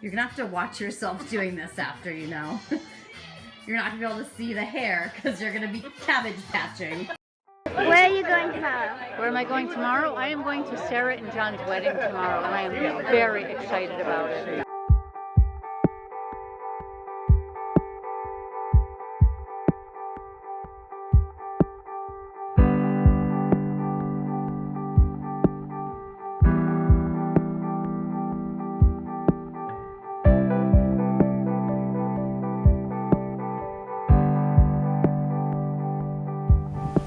You're gonna have to watch yourself doing this after, you know. You're not gonna be able to see the hair because you're gonna be cabbage patching. Where are you going tomorrow? Where am I going tomorrow? I am going to Sarah and John's wedding tomorrow, and I am very excited about it.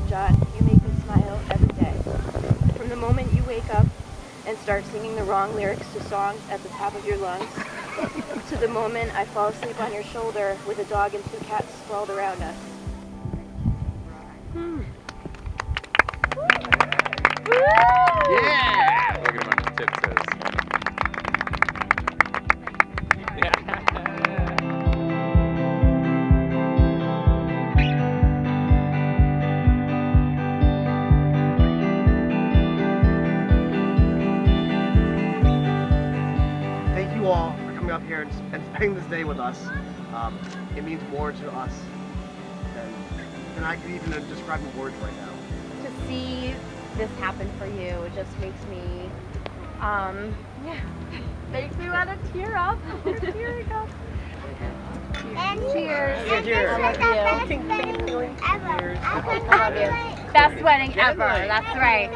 John, you make me smile every day. From the moment you wake up and start singing the wrong lyrics to songs at the top of your lungs, to the moment I fall asleep on your shoulder with a dog and 2 cats sprawled around us. Yeah! Look at him on his tiptoes. Thank you all for coming up here and spending this day with us. It means more to us than I could even describe in words right now. To see this happen for you, it just makes me, makes me want to tear up. We're tearing up. Cheers. Cheers. I love you. Ever. I love you. Best wedding ever. That's right.